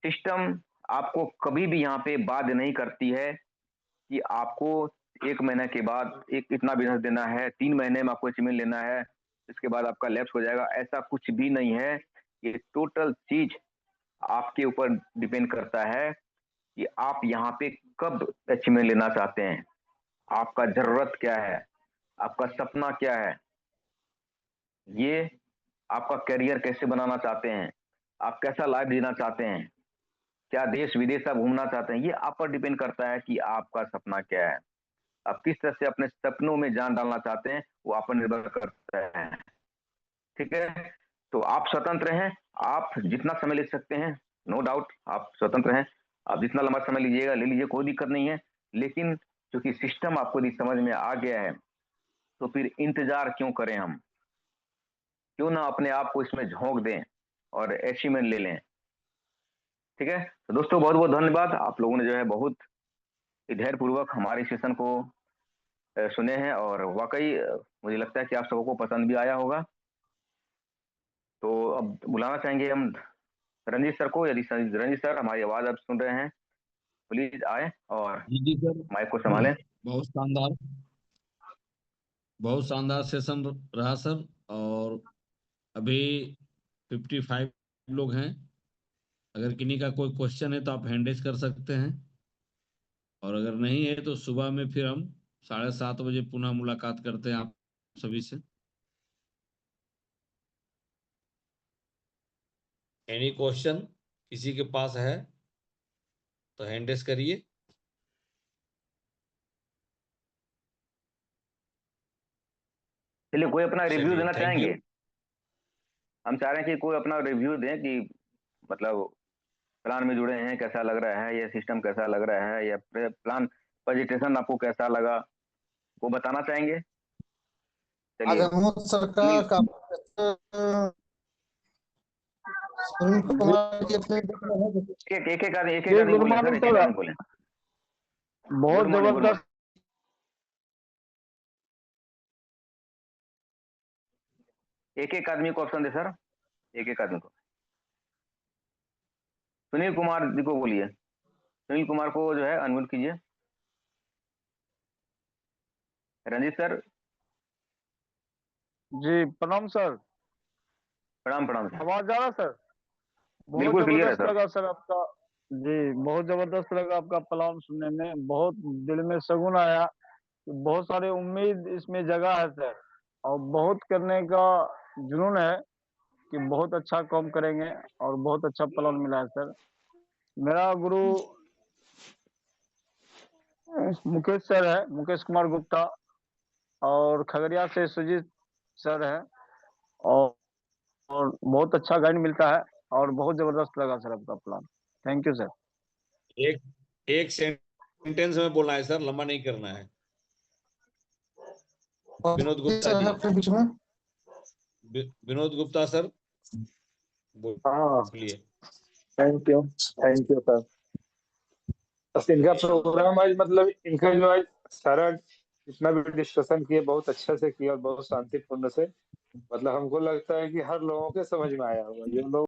सिस्टम आपको कभी भी यहाँ पे बाध्य नहीं करती है कि आपको 1 महीने के बाद एक इतना बिजनेस देना है, 3 महीने में आपको अचीवमेंट लेना है, इसके बाद आपका लैप्स हो जाएगा, ऐसा कुछ भी नहीं है। ये टोटल चीज आपके ऊपर डिपेंड करता है कि आप यहाँ पे कब अचीवमेंट लेना चाहते हैं, आपका जरूरत क्या है, आपका सपना क्या है, ये आपका करियर कैसे बनाना चाहते हैं, आप कैसा लाइफ जीना चाहते हैं, क्या देश विदेश आप घूमना चाहते हैं, ये आप पर डिपेंड करता है कि आपका सपना क्या है, आप किस तरह से अपने सपनों में जान डालना चाहते हैं, वो आप पर निर्भर करता है। ठीक है, तो आप स्वतंत्र हैं, आप जितना समय ले सकते हैं, नो डाउट आप स्वतंत्र हैं, आप जितना लंबा समय लीजिएगा ले लीजिए, कोई दिक्कत नहीं है। लेकिन चूंकि सिस्टम आपको यदि समझ में आ गया है, तो फिर इंतजार क्यों करें हम, क्यों ना अपने आप को इसमें झोंक दें और अचीवमेंट ले लें। ठीक है, तो दोस्तों बहुत बहुत धन्यवाद, आप लोगों ने जो है बहुत धैर्यपूर्वक हमारे सेशन को सुने हैं, और वाकई मुझे लगता है कि आप सबको पसंद भी आया होगा। तो अब बुलाना चाहेंगे हम रंजीत सर को, यदि रंजीत सर हमारी आवाज आप सुन रहे हैं, प्लीज आए और जी जी सर, माइक को संभालें। बहुत शानदार सेशन रहा सर। और अभी 55 लोग हैं। अगर किन्हीं का कोई क्वेश्चन है तो आप हैंड रेज कर सकते हैं, और अगर नहीं है तो सुबह में फिर हम 7:30 बजे पुनः मुलाकात करते हैं आप सभी से। एनी क्वेश्चन किसी के पास है तो हैंड रेज करिए। चलिए, कोई अपना रिव्यू चलिए, देना थैंक चाहेंगे? यू। हम चाह रहे हैं कि कोई अपना रिव्यू दें कि मतलब प्लान में जुड़े हैं, कैसा लग रहा है, ये सिस्टम कैसा लग रहा है, या प्लान प्रेजेंटेशन आपको कैसा लगा, वो बताना चाहेंगे? चलिए आजमगढ़ सरकार सुनील, का सुनील कुमार जी अपने एक एक जी आदमी गुड बोले सर, मॉर्निंग एक एक सर। आदमी बोले। गुड बहुत मॉर्निंग, गुड मॉर्निंग। जबरदस्त। एक एक आदमी को ऑप्शन दे सर, एक एक आदमी को। सुनील कुमार जी को बोलिए, सुनील कुमार को जो है अनम्यूट कीजिए। रंजीत सर। जी प्रणाम सर। प्रणाम प्रणाम सर। आवाज आ रहा सर? बहुत बिल्कुल क्लियर है जबरदस्त सर। लगा सर आपका। जी बहुत जबरदस्त लगा आपका प्लान सुनने में, बहुत दिल में सुकून आया। बहुत सारे उम्मीद इसमें जगह है सर, और बहुत करने का जुनून है कि बहुत अच्छा काम करेंगे, और बहुत अच्छा प्लान मिला है सर। मेरा गुरु मुकेश सर है, मुकेश कुमार गुप्ता, और खगड़िया से सुजीत सर है। और बहुत अच्छा गाइड मिलता है, और बहुत जबरदस्त लगा सर आपका प्लान। Thank you sir. एक एक सेंटेंस में बोलना है सर, लंबा नहीं करना है। विनोद गुप्ता सर जी, अपने बीच में। विनोद गुप्ता सर हाँ बोलिए। Thank you sir. बस इनका प्रोग्राम आज मतलब इनका जो आज सारा जितना भी डिस्कशन किए बहुत अच्छे से किया, और बहुत शांतिपूर्ण से। मतलब हमको लगता है कि हर लोगों के समझ में आया होगा, जो लोग